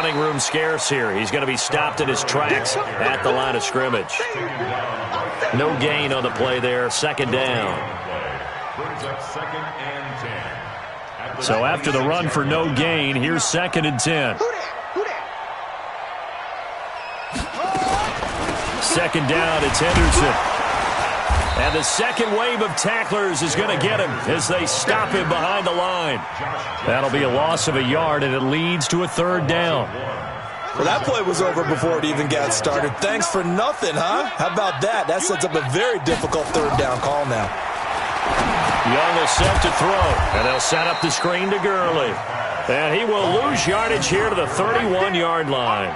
running room scarce here. He's going to be stopped in his tracks at the line of scrimmage. No gain on the play there. Second down. So after the run for no gain, here's 2nd and 10. 2nd down, it's Henderson. And the second wave of tacklers is going to get him as they stop him behind the line. That'll be a loss of a yard, and it leads to a 3rd down. Well, that play was over before it even got started. Thanks for nothing, huh? How about that? That sets up a very difficult 3rd down call now. Young will set to throw, and they'll set up the screen to Gurley. And he will lose yardage here to the 31-yard line.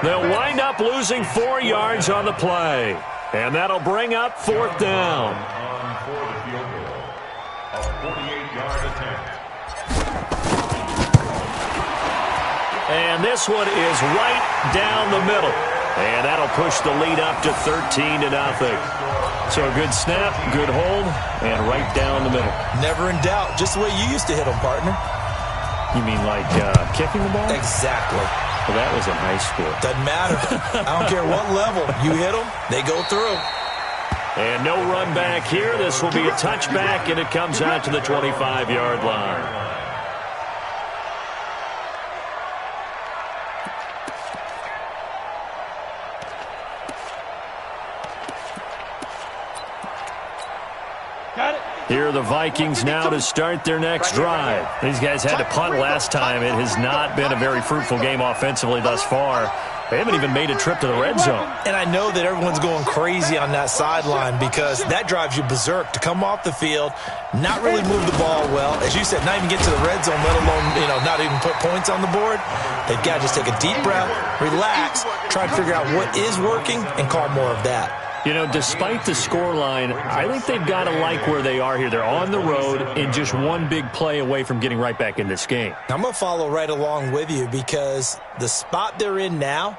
They'll wind up losing 4 yards on the play. And that'll bring up 4th down. And this one is right down the middle. And that'll push the lead up to 13-0. So a good snap, good hold, and right down the middle. Never in doubt. Just the way you used to hit them, partner. You mean like kicking the ball? Exactly. Well, that was in high school. Doesn't matter. I don't care what level. You hit them, they go through. And no run back here. This will be a touchback, and it comes out to the 25-yard line. Here are the Vikings now to start their next drive. These guys had to punt last time. It has not been a very fruitful game offensively thus far. They haven't even made a trip to the red zone. And I know that everyone's going crazy on that sideline because that drives you berserk to come off the field, not really move the ball well. As you said, not even get to the red zone, let alone, not even put points on the board. They've got to just take a deep breath, relax, try to figure out what is working, and call more of that. Despite the scoreline, I think they've got to like where they are here. They're on the road and just one big play away from getting right back in this game. I'm going to follow right along with you because the spot they're in now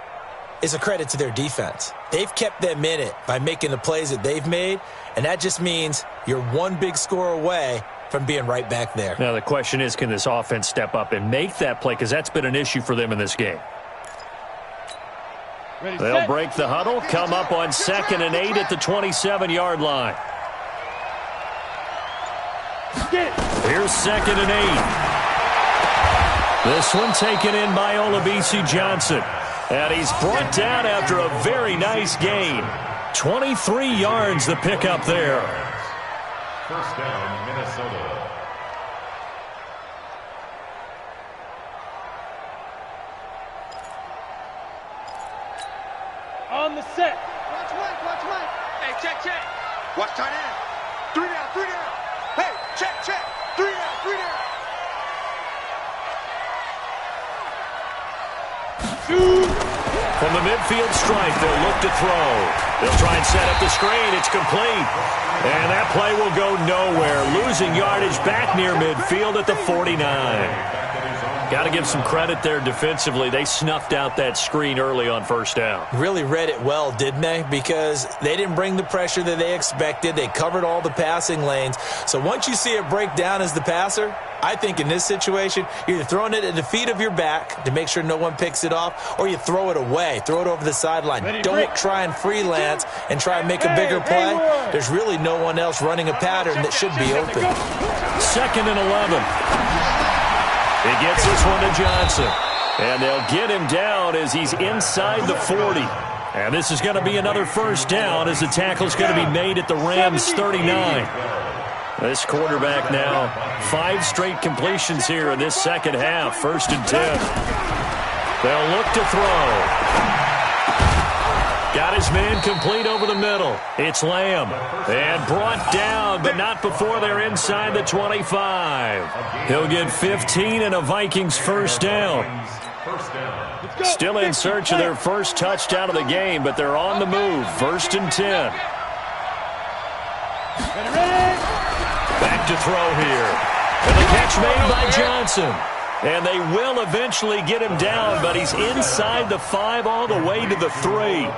is a credit to their defense. They've kept them in it by making the plays that they've made, and that just means you're one big score away from being right back there. Now, the question is, can this offense step up and make that play? Because that's been an issue for them in this game. They'll break the huddle, come up on 2nd and 8 at the 27-yard line. Here's 2nd and 8. This one taken in by Olabisi Johnson. And he's brought down after a very nice gain. 23 yards the pickup there. First down, Minnesota. On the set. Watch Mike. Hey, check. Watch tight end. 3 down. Hey, check. 3 down. From the midfield stripe, they'll look to throw. They'll try and set up the screen. It's complete. And that play will go nowhere. Losing yardage back near midfield at the 49. Got to give some credit there defensively. They snuffed out that screen early on first down. Really read it well, didn't they? Because they didn't bring the pressure that they expected. They covered all the passing lanes. So once you see it break down as the passer, I think in this situation, you're either throwing it at the feet of your back to make sure no one picks it off, or you throw it away. Throw it over the sideline. Don't try and freelance and try and make a bigger play. There's really no one else running a pattern that should be open. 2nd and 11. He gets this one to Johnson. And they'll get him down as he's inside the 40. And this is going to be another first down as the tackle's going to be made at the Rams' 39. This quarterback now, 5 straight completions here in this second half. 1st and 10. They'll look to throw. Got his man complete over the middle. It's Lamb. And brought down, but not before they're inside the 25. He'll get 15 and a Vikings first down. Still in search of their first touchdown of the game, but they're on the move. 1st and 10. Back to throw here. And the catch made by Johnson. And they will eventually get him down, but he's inside the 5 all the way to the 3.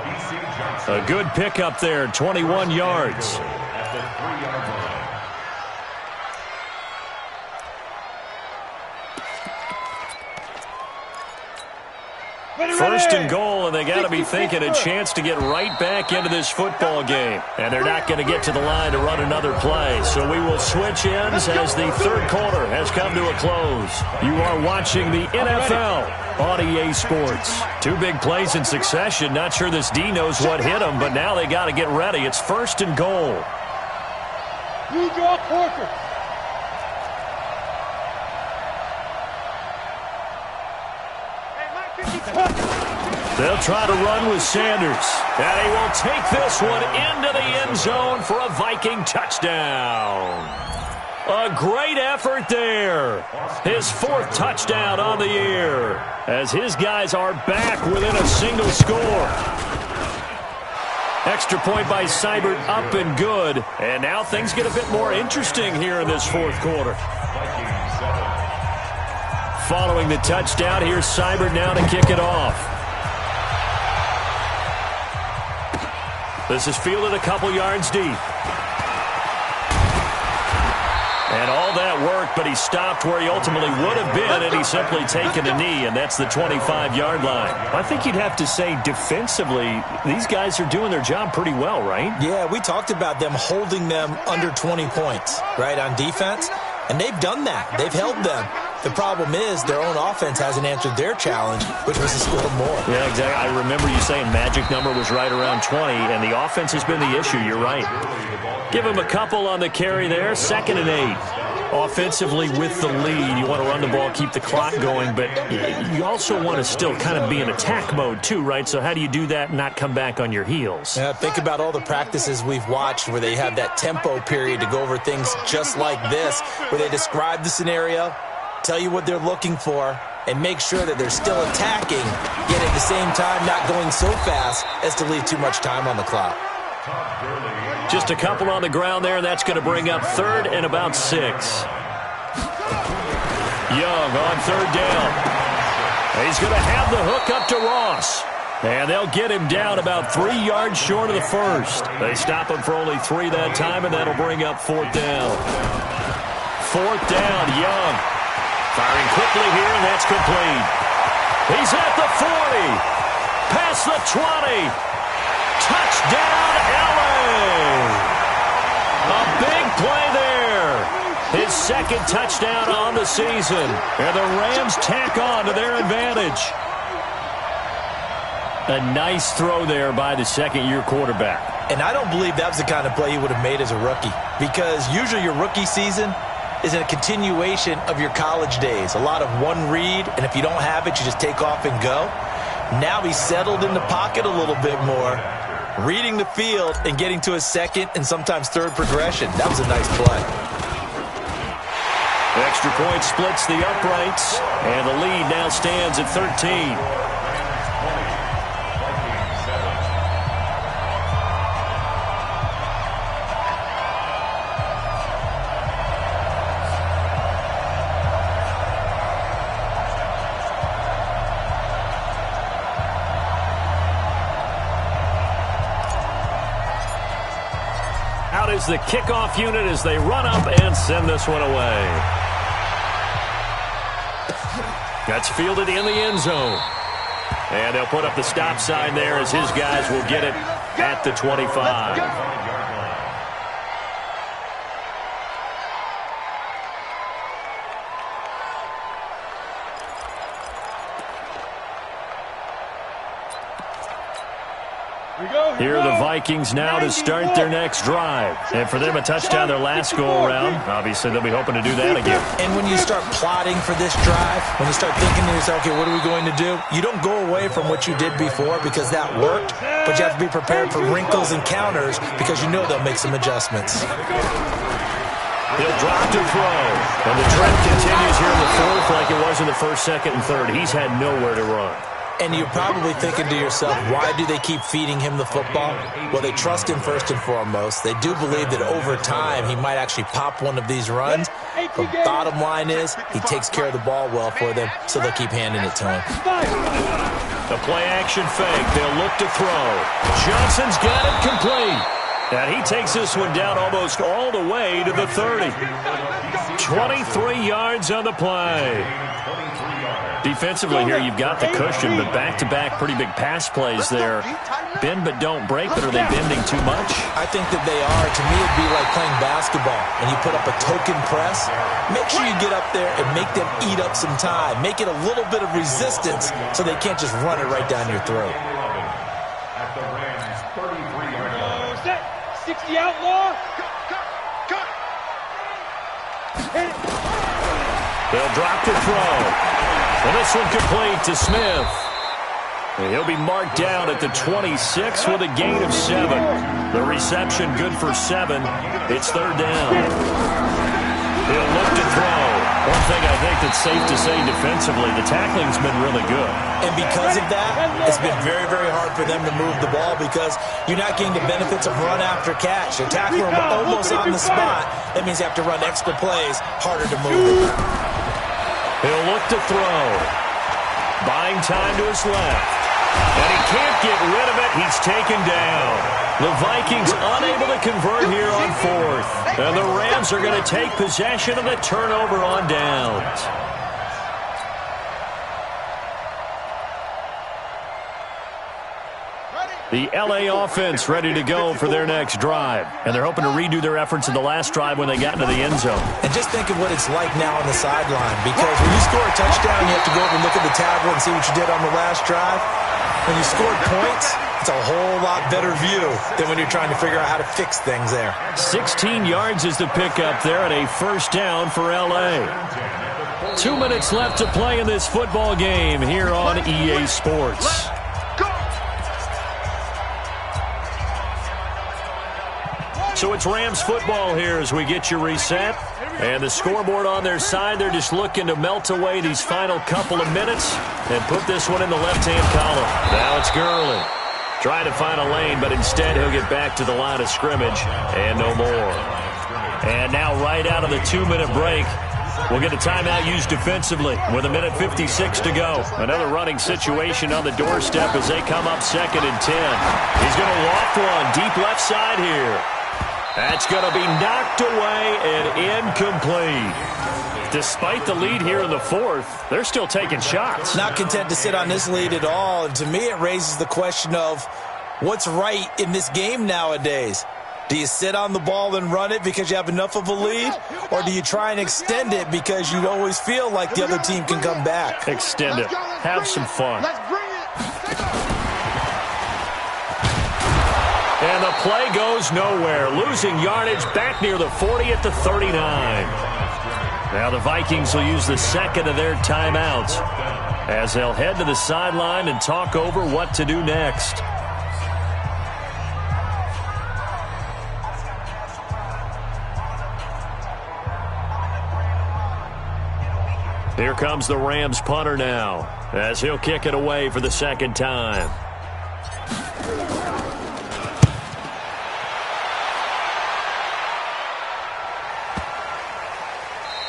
A good pickup there, 21 yards. First and goal, and they got to be thinking a chance to get right back into this football game. And they're not going to get to the line to run another play. So we will switch ends as the third quarter has come to a close. You are watching the NFL on EA Sports. Two big plays in succession. Not sure this D knows what hit him, but now they got to get ready. It's first and goal. You draw Porter. They'll try to run with Sanders. And he will take this one into the end zone for a Viking touchdown. A great effort there. His fourth touchdown on the year as his guys are back within a single score. Extra point by Seibert up and good. And now things get a bit more interesting here in this fourth quarter. Following the touchdown, here's Seibert now to kick it off. This is fielded a couple yards deep. And all that worked, but he stopped where he ultimately would have been, and he's simply taken a knee, and that's the 25-yard line. I think you'd have to say defensively, these guys are doing their job pretty well, right? Yeah, we talked about them holding them under 20 points, right, on defense, and they've done that. They've held them. The problem is their own offense hasn't answered their challenge, which was to score more. Yeah, exactly. I remember you saying magic number was right around 20, and the offense has been the issue. You're right. Give him a couple on the carry there. 2nd and 8. Offensively with the lead, you want to run the ball, keep the clock going, but you also want to still kind of be in attack mode too, right? So how do you do that and not come back on your heels? Yeah, think about all the practices we've watched where they have that tempo period to go over things just like this, where they describe the scenario, tell you what they're looking for, and make sure that they're still attacking, yet at the same time not going so fast as to leave too much time on the clock. Just a couple on the ground there, and that's going to bring up 3rd and about 6. Young on 3rd down. He's going to have the hook up to Ross. And they'll get him down about 3 yards short of the first. They stop him for only 3 that time, and that'll bring up 4th down. 4th down, Young. Firing quickly here, and that's complete. He's at the 40. Past the 20. Touchdown, LA. A big play there. His 2nd touchdown on the season. And the Rams tack on to their advantage. A nice throw there by the second-year quarterback. And I don't believe that was the kind of play he would have made as a rookie, because usually your rookie season is a continuation of your college days. A lot of one read, and if you don't have it, you just take off and go. Now he's settled in the pocket a little bit more, reading the field and getting to his 2nd and sometimes 3rd progression. That was a nice play. Extra point splits the uprights, and the lead now stands at 13. Out is the kickoff unit as they run up and send this one away. That's fielded in the end zone. And they'll put up the stop sign there as his guys will get it at the 25. Here are the Vikings now to start their next drive. And for them, a touchdown their last go-around. Obviously, they'll be hoping to do that again. And when you start plotting for this drive, when you start thinking to yourself, okay, what are we going to do? You don't go away from what you did before because that worked, but you have to be prepared for wrinkles and counters because you know they'll make some adjustments. He'll drop to throw. And the trend continues here in the 4th like it was in the 1st, 2nd, and 3rd. He's had nowhere to run. And you're probably thinking to yourself, why do they keep feeding him the football? Well, they trust him first and foremost. They do believe that over time he might actually pop one of these runs. The bottom line is he takes care of the ball well for them, so they'll keep handing it to him. The play-action fake. They'll look to throw. Johnson's got it complete. And he takes this one down almost all the way to the 30. 23 yards on the play. Defensively here, you've got the cushion, but back-to-back pretty big pass plays there. Bend but don't break, but are they bending too much? I think that they are. To me, it'd be like playing basketball, and you put up a token press. Make sure you get up there and make them eat up some time. Make it a little bit of resistance so they can't just run it right down your throat. At the Rams' 33-yard line. Set. 60 outlaw. They'll drop to throw. And this one complete to Smith. And he'll be marked down at the 26 with a gain of 7. The reception good for 7. It's third down. He'll look to throw. One thing I think that's safe to say defensively, the tackling's been really good. And because of that, it's been very, very hard for them to move the ball because you're not getting the benefits of run after catch. You're tackling them almost on the spot. That means you have to run extra plays, harder to move it. He'll look to throw. Buying time to his left. And he can't get rid of it. He's taken down. The Vikings unable to convert here on 4th. And the Rams are going to take possession of the turnover on downs. The L.A. offense ready to go for their next drive. And they're hoping to redo their efforts in the last drive when they got into the end zone. And just think of what it's like now on the sideline. Because when you score a touchdown, you have to go over and look at the tablet and see what you did on the last drive. When you scored points, it's a whole lot better view than when you're trying to figure out how to fix things there. 16 yards is the pickup there at a first down for L.A. 2 minutes left to play in this football game here on EA Sports. So it's Rams football here as we get you reset. And the scoreboard on their side, they're just looking to melt away these final couple of minutes and put this one in the left-hand column. Now it's Gurley. Trying to find a lane, but instead he'll get back to the line of scrimmage and no more. And now right out of the 2-minute break, we'll get a timeout used defensively with 1:56 to go. Another running situation on the doorstep as they come up 2nd and 10. He's going to loft one deep left side here. That's going to be knocked away and incomplete. Despite the lead here in the 4th, they're still taking shots. Not content to sit on this lead at all. And to me, it raises the question of what's right in this game nowadays. Do you sit on the ball and run it because you have enough of a lead? Or do you try and extend it because you always feel like the other team can come back? Extend it. Have some fun. And the play goes nowhere. Losing yardage back near the 40 at the 39. Now the Vikings will use the second of their timeouts as they'll head to the sideline and talk over what to do next. Here comes the Rams punter now as he'll kick it away for the second time.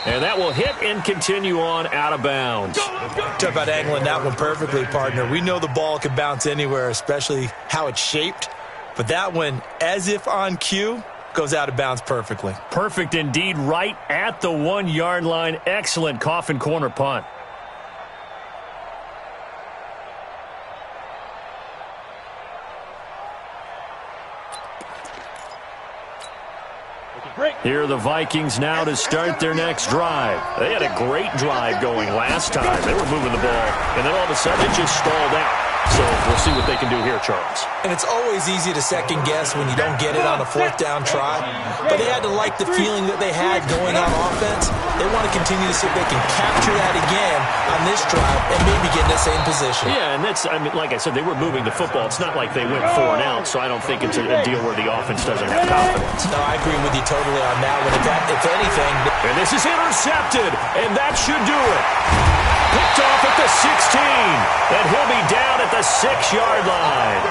And that will hit and continue on out of bounds. Talk about angling that one perfectly, partner. We know the ball can bounce anywhere, especially how it's shaped. But that one, as if on cue, goes out of bounds perfectly. Perfect indeed, right at the 1-yard line. Excellent coffin corner punt. Here are the Vikings now to start their next drive. They had a great drive going last time. They were moving the ball, and then all of a sudden it just stalled out. So we'll see what they can do here, Charles. And it's always easy to second guess when you don't get it on a 4th down try. But they had to like the feeling that they had going on offense. They want to continue to see if they can capture that again on this drive and maybe get in the same position. Yeah, and that's, I mean, like I said, they were moving the football. It's not like they went 4 and out, so I don't think it's a deal where the offense doesn't have confidence. No, I agree with you totally on that one. If anything. And this is intercepted, and that should do it. Picked off at the 16, and he'll be down at the 6-yard line.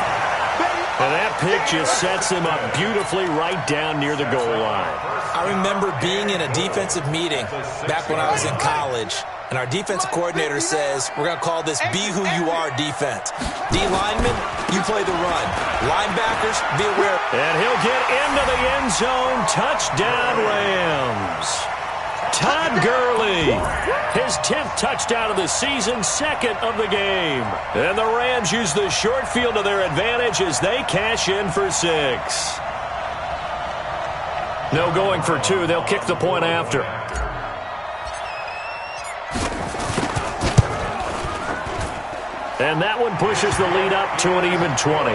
And that pick just sets him up beautifully right down near the goal line. I remember being in a defensive meeting back when I was in college, and our defensive coordinator says, we're going to call this Be Who You Are defense. D linemen, you play the run. Linebackers, be aware. And he'll get into the end zone. Touchdown, Rams. Todd Gurley. His 10th touchdown of the season, 2nd of the game. And the Rams use the short field to their advantage as they cash in for 6. No going for 2. They'll kick the point after. And that one pushes the lead up to an even 20.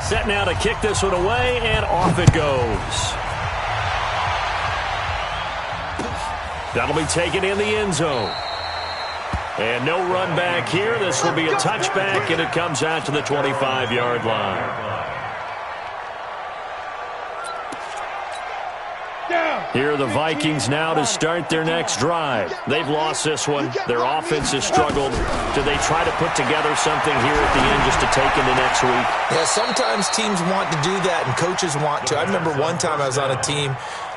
Set now to kick this one away, and off it goes. That'll be taken in the end zone. And no run back here. This will be a touchback, and it comes out to the 25-yard line. Here are the Vikings now to start their next drive. They've lost this one. Their offense has struggled. Do they try to put together something here at the end just to take into next week? Yeah, sometimes teams want to do that and coaches want to. I remember one time I was on a team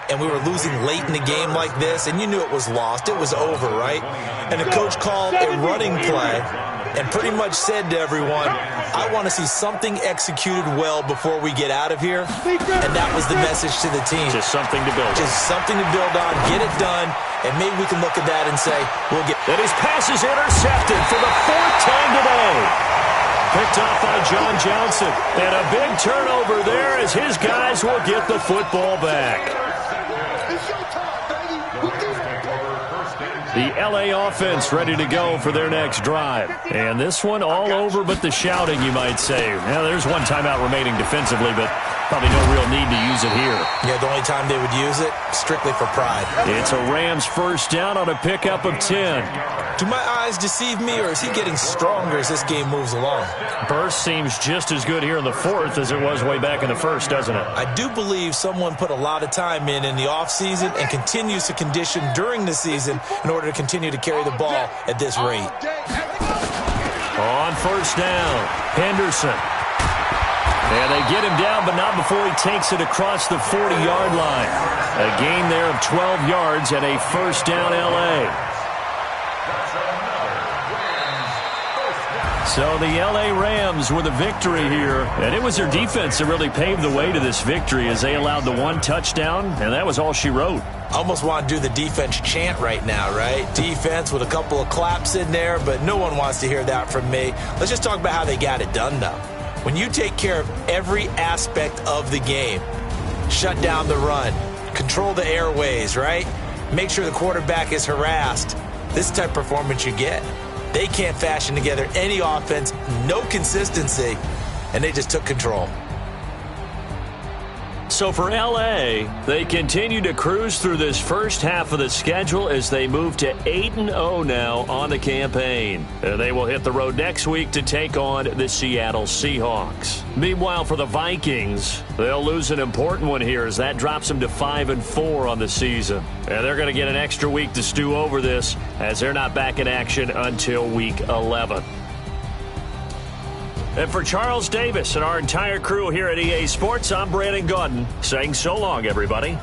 and we were losing late in the game like this, and you knew it was lost. It was over, right? And the coach called a running play and pretty much said to everyone, I want to see something executed well before we get out of here. And that was the message to the team. Just something to build on. Just something to build on, get it done, and maybe we can look at that and say, we'll get... And his pass is intercepted for the 4th time today. Picked off by John Johnson. And a big turnover there as his guys will get the football back. The L.A. offense ready to go for their next drive. And this one all over but the shouting, you might say. Now, there's one timeout remaining defensively, but probably no real need to use it here. Yeah, the only time they would use it, strictly for pride. It's a Rams first down on a pickup of 10. Do my eyes deceive me, or is he getting stronger as this game moves along? Burst seems just as good here in the 4th as it was way back in the 1st, doesn't it? I do believe someone put a lot of time in the offseason and continues to condition during the season in order to continue to carry the ball at this rate. On first down, Henderson. And they get him down, but not before he takes it across the 40-yard line. A gain there of 12 yards and a first down L.A. So the L.A. Rams with a victory here. And it was their defense that really paved the way to this victory as they allowed the 1 touchdown, and that was all she wrote. I almost want to do the defense chant right now, right? Defense with a couple of claps in there, but no one wants to hear that from me. Let's just talk about how they got it done, though. When you take care of every aspect of the game, shut down the run, control the airways, right? Make sure the quarterback is harassed. This type of performance you get. They can't fashion together any offense, no consistency, and they just took control. So for L.A., they continue to cruise through this first half of the schedule as they move to 8-0 now on the campaign. They will hit the road next week to take on the Seattle Seahawks. Meanwhile, for the Vikings, they'll lose an important one here as that drops them to 5-4 on the season. And they're going to get an extra week to stew over this as they're not back in action until week 11. And for Charles Davis and our entire crew here at EA Sports, I'm Brandon Gaudin saying so long, everybody.